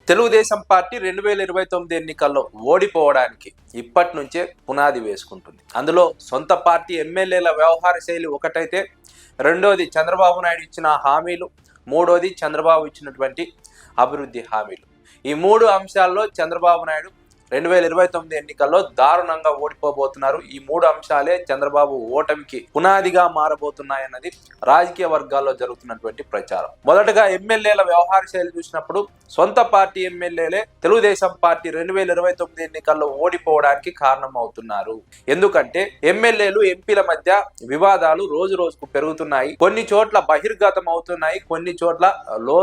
Telugu Desam party 2029 ఎన్నికల్లో ఓడిపోవడానికి ఇప్పటి నుంచే పునాది వేసుకుంటుంది. అందులో సొంత పార్టీ ఎమ్మెల్యేల వ్యవహార శైలి ఒకటైతే, రెండోది చంద్రబాబు నాయుడు ఇచ్చిన హామీలు, మూడోది చంద్రబాబు ఇచ్చినటువంటి అభివృద్ధి హామీలు. ఈ మూడు అంశాల్లో చంద్రబాబు నాయుడు 2029 ఎన్నికల్లో దారుణంగా ఓడిపోబోతున్నారు. ఈ మూడు అంశాలే చంద్రబాబు ఓటమికి పునాదిగా మారబోతున్నాయన్నది రాజకీయ వర్గాల్లో జరుగుతున్నటువంటి ప్రచారం. మొదటగా ఎమ్మెల్యేల వ్యవహార శైలి చూసినప్పుడు సొంత పార్టీ ఎమ్మెల్యేలే తెలుగుదేశం పార్టీ 2029 ఎన్నికల్లో ఓడిపోవడానికి కారణం అవుతున్నారు. ఎందుకంటే ఎమ్మెల్యేలు ఎంపీల మధ్య వివాదాలు రోజు రోజుకు పెరుగుతున్నాయి. కొన్ని చోట్ల బహిర్గతం అవుతున్నాయి, కొన్ని చోట్ల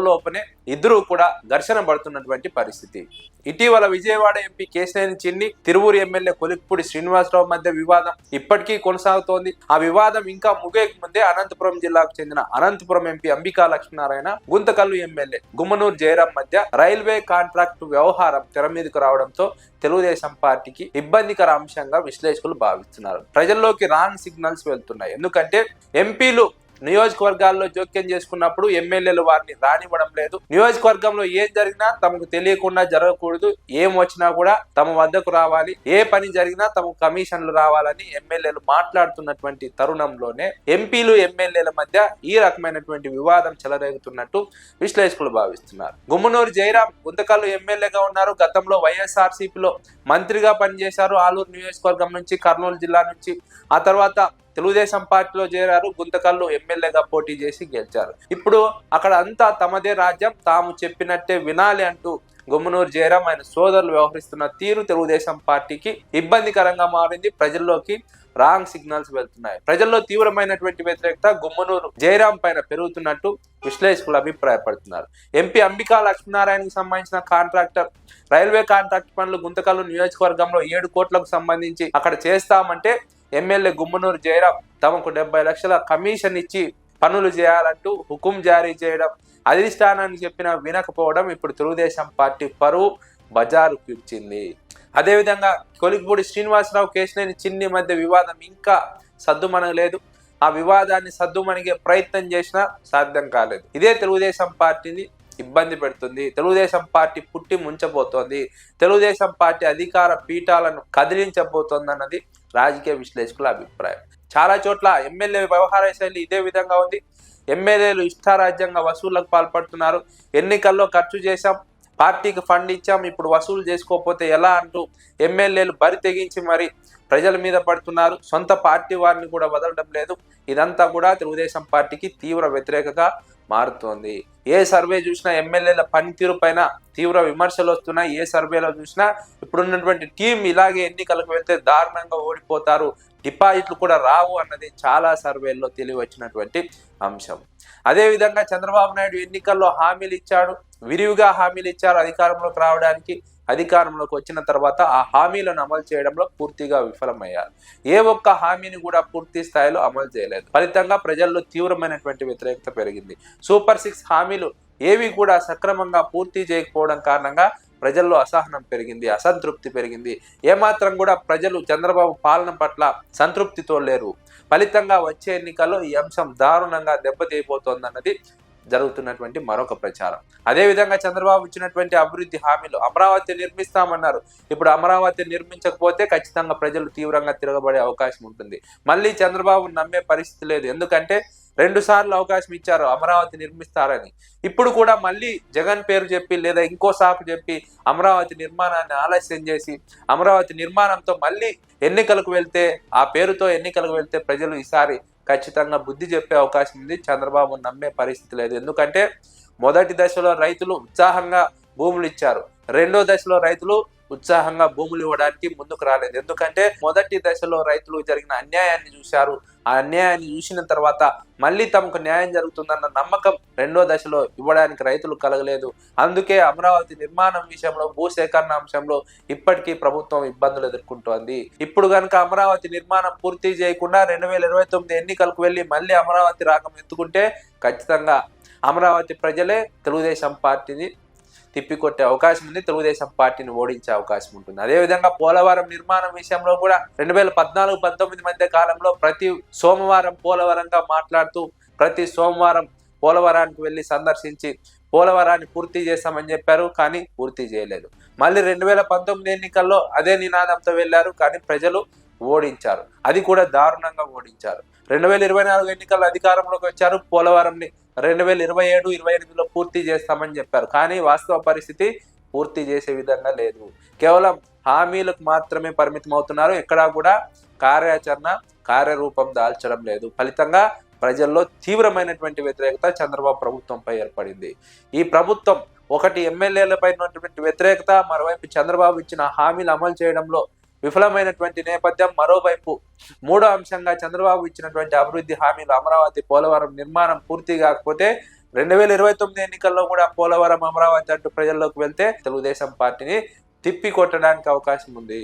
లోపనే ఇద్దరు కూడా ఘర్షణ పడుతున్నటువంటి పరిస్థితి. ఇటీవల విజయవాడ ఎంపీ కేశినేని చిన్ని, తిరువూరు ఎమ్మెల్యే కొలిక్పూడి శ్రీనివాసరావు మధ్య వివాదం ఇప్పటికీ కొనసాగుతోంది. ఆ వివాదం ఇంకా ముగియక ముందే అనంతపురం జిల్లాకు చెందిన అనంతపురం ఎంపీ అంబికా లక్ష్మీనారాయణ, గుంతకల్లు ఎమ్మెల్యే గుమ్మనూరు జయరాం మధ్య రైల్వే కాంట్రాక్టు వ్యవహారం తెర మీదకు రావడంతో తెలుగుదేశం పార్టీకి ఇబ్బందికర అంశంగా విశ్లేషకులు భావిస్తున్నారు. ప్రజల్లోకి రాంగ్ సిగ్నల్స్ వెళ్తున్నాయి. ఎందుకంటే ఎంపీలు నియోజకవర్గాల్లో జోక్యం చేసుకున్నప్పుడు ఎమ్మెల్యేలు వారిని రానివ్వడం లేదు. నియోజకవర్గంలో ఏం జరిగినా తమకు తెలియకుండా జరగకూడదు, ఏం వచ్చినా కూడా తమ వద్దకు రావాలి, ఏ పని జరిగినా తమకు కమిషన్లు రావాలని ఎమ్మెల్యేలు మాట్లాడుతున్నటువంటి తరుణంలోనే ఎంపీలు ఎమ్మెల్యేల మధ్య ఈ రకమైనటువంటి వివాదం చెలరేగుతున్నట్టు విశ్లేషకులు భావిస్తున్నారు. గుమ్మనూరు జయరాం గుంతకల్లు ఎమ్మెల్యేగా ఉన్నారు. గతంలో వైఎస్ఆర్సీపీలో మంత్రిగా పనిచేశారు. ఆలూరు నియోజకవర్గం నుంచి, కర్నూలు జిల్లా నుంచి. ఆ తర్వాత తెలుగుదేశం పార్టీలో చేరారు. గుంతకల్లు ఎమ్మెల్యేగా పోటీ చేసి గెలిచారు. ఇప్పుడు అక్కడ అంతా తమదే రాజ్యం, తాము చెప్పినట్టే వినాలి అంటూ గుమ్మనూరు జయరాం ఆయన సోదరులు వ్యవహరిస్తున్న తీరు తెలుగుదేశం పార్టీకి ఇబ్బందికరంగా మారింది. ప్రజల్లోకి రాంగ్ సిగ్నల్స్ వెళ్తున్నాయి. ప్రజల్లో తీవ్రమైనటువంటి వ్యతిరేకత గుమ్మనూరు జయరాం పైన పెరుగుతున్నట్టు విశ్లేషకులు అభిప్రాయపడుతున్నారు. ఎంపీ అంబికా లక్ష్మీనారాయణకు సంబంధించిన కాంట్రాక్టర్ రైల్వే కాంట్రాక్ట్ పనులు గుంతకల్లు నియోజకవర్గంలో 7 కోట్లకు సంబంధించి అక్కడ చేస్తామంటే ఎమ్మెల్యే గుమ్మనూరు జయరాం తమకు 70 లక్షల కమిషన్ ఇచ్చి పనులు చేయాలంటూ హుకుం జారీ చేయడం, అధిష్టానాన్ని చెప్పినా వినకపోవడం ఇప్పుడు తెలుగుదేశం పార్టీ పరువు బజారుకు ఇచ్చింది. అదేవిధంగా కొలిక్పూడి శ్రీనివాసరావు, కేశినేని చిన్ని మధ్య వివాదం ఇంకా సద్దుమణగలేదు. ఆ వివాదాన్ని సద్దుమణిగే ప్రయత్నం చేసినా సాధ్యం కాలేదు. ఇదే తెలుగుదేశం పార్టీని ఇబ్బంది పెడుతుంది. తెలుగుదేశం పార్టీ పుట్టి ముంచబోతోంది. తెలుగుదేశం పార్టీ అధికార పీఠాలను కదిలించబోతోంది అన్నది రాజకీయ విశ్లేషకుల అభిప్రాయం. చాలా చోట్ల ఎమ్మెల్యే వ్యవహార శైలి ఇదే విధంగా ఉంది. ఎమ్మెల్యేలు ఇష్టారాజ్యంగా వసూళ్లకు పాల్పడుతున్నారు. ఎన్నికల్లో ఖర్చు చేశాం, పార్టీకి ఫండ్ ఇచ్చాం, ఇప్పుడు వసూలు చేసుకోకపోతే ఎలా అంటూ ఎమ్మెల్యేలు బరి తెగించి మరి ప్రజల మీద పడుతున్నారు. సొంత పార్టీ వారిని కూడా వదలడం లేదు. ఇదంతా కూడా తెలుగుదేశం పార్టీకి తీవ్ర వ్యతిరేకగా మారుతోంది. ఏ సర్వే చూసినా ఎమ్మెల్యేల పనితీరు పైన తీవ్ర విమర్శలు వస్తున్నాయి. ఏ సర్వేలో చూసినా ఇప్పుడున్నటువంటి టీం ఇలాగే ఎన్నికలకు వెళ్తే దారుణంగా ఓడిపోతారు, డిపాజిట్లు కూడా రావు అన్నది చాలా సర్వేల్లో తెలియవచ్చినటువంటి అంశం. అదేవిధంగా చంద్రబాబు నాయుడు ఎన్నికల్లో హామీలు ఇచ్చాడు, విరివిగా హామీలు ఇచ్చారు అధికారంలోకి రావడానికి. అధికారంలోకి వచ్చిన తర్వాత ఆ హామీలను అమలు చేయడంలో పూర్తిగా విఫలమయ్యారు. ఏ ఒక్క హామీని కూడా పూర్తి స్థాయిలో అమలు చేయలేదు. ఫలితంగా ప్రజల్లో తీవ్రమైనటువంటి వ్యతిరేకత పెరిగింది. సూపర్ 6 హామీలు ఏవి కూడా సక్రమంగా పూర్తి చేయకపోవడం కారణంగా ప్రజల్లో అసహనం పెరిగింది, అసంతృప్తి పెరిగింది. ఏమాత్రం కూడా ప్రజలు చంద్రబాబు పాలన పట్ల సంతృప్తితో లేరు. ఫలితంగా వచ్చే ఎన్నికల్లో ఈ అంశం దారుణంగా దెబ్బతీయబోతోందన్నది జరుగుతున్నటువంటి మరొక ప్రచారం. అదేవిధంగా చంద్రబాబు ఇచ్చినటువంటి అభివృద్ధి హామీలు, అమరావతి నిర్మిస్తామన్నారు. ఇప్పుడు అమరావతి నిర్మించకపోతే ఖచ్చితంగా ప్రజలు తీవ్రంగా తిరగబడే అవకాశం ఉంటుంది. మళ్ళీ చంద్రబాబు నమ్మే పరిస్థితి లేదు. ఎందుకంటే 2 సార్లు అవకాశం ఇచ్చారు అమరావతి నిర్మిస్తారని. ఇప్పుడు కూడా మళ్ళీ జగన్ పేరు చెప్పి లేదా ఇంకో సాకు చెప్పి అమరావతి నిర్మాణాన్ని ఆలస్యం చేసి అమరావతి నిర్మాణంతో మళ్ళీ ఎన్నికలకు వెళ్తే, ఆ పేరుతో ఎన్నికలకు వెళ్తే ప్రజలు ఈసారి ఖచ్చితంగా బుద్ధి చెప్పే అవకాశం ఉంది. చంద్రబాబు నమ్మే పరిస్థితి లేదు. ఎందుకంటే మొదటి దశలో రైతులు ఉత్సాహంగా భూములు ఇచ్చారు, రెండో దశలో రైతులు ఉత్సాహంగా భూములు ఇవ్వడానికి ముందుకు రాలేదు. ఎందుకంటే మొదటి దశలో రైతులు జరిగిన అన్యాయాన్ని చూశారు. ఆ అన్యాయాన్ని చూసిన తర్వాత మళ్ళీ తమకు న్యాయం జరుగుతుందన్న నమ్మకం రెండో దశలో ఇవ్వడానికి రైతులు కలగలేదు. అందుకే అమరావతి నిర్మాణం విషయంలో, భూసేకరణ అంశంలో ఇప్పటికీ ప్రభుత్వం ఇబ్బందులు ఎదుర్కొంటోంది. ఇప్పుడు కనుక అమరావతి నిర్మాణం పూర్తి చేయకుండా 2029 ఎన్నికలకు వెళ్ళి మళ్ళీ అమరావతి రాగం ఎత్తుకుంటే ఖచ్చితంగా అమరావతి ప్రజలే తెలుగుదేశం పార్టీని తిప్పికొట్టే అవకాశం ఉంది. తెలుగుదేశం పార్టీని ఓడించే అవకాశం ఉంటుంది. అదేవిధంగా పోలవరం నిర్మాణం విషయంలో కూడా 2014-19 మధ్య కాలంలో ప్రతి సోమవారం పోలవరంగా మాట్లాడుతూ ప్రతి సోమవారం పోలవరానికి వెళ్ళి సందర్శించి పోలవరాన్ని పూర్తి చేస్తామని చెప్పారు, కానీ పూర్తి చేయలేదు. మళ్ళీ 2019 ఎన్నికల్లో అదే నినాదంతో వెళ్ళారు, కానీ ప్రజలు ఓడించారు. అది కూడా దారుణంగా ఓడించారు. 2024 ఎన్నికల్లో అధికారంలోకి వచ్చారు, పోలవరంని 2027-28లో పూర్తి చేస్తామని చెప్పారు, కానీ వాస్తవ పరిస్థితి పూర్తి చేసే విధంగా లేదు. కేవలం హామీలకు మాత్రమే పరిమితం అవుతున్నారు. ఎక్కడా కూడా కార్యరూపం దాల్చడం లేదు. ఫలితంగా ప్రజల్లో తీవ్రమైనటువంటి వ్యతిరేకత చంద్రబాబు ప్రభుత్వంపై ఏర్పడింది. ఈ ప్రభుత్వం ఒకటి ఎమ్మెల్యేలపై ఉన్నటువంటి వ్యతిరేకత, మరోవైపు చంద్రబాబు ఇచ్చిన హామీలు అమలు చేయడంలో విఫలమైనటువంటి నేపథ్యం, మరోవైపు మూడో అంశంగా చంద్రబాబు ఇచ్చినటువంటి అభివృద్ధి హామీలు, అమరావతి పోలవరం నిర్మాణం పూర్తి కాకపోతే 2029 ఎన్నికల్లో కూడా పోలవరం అమరావతి అంటూ ప్రజల్లోకి వెళ్తే తెలుగుదేశం పార్టీని తిప్పి కొట్టడానికి అవకాశం ఉంది.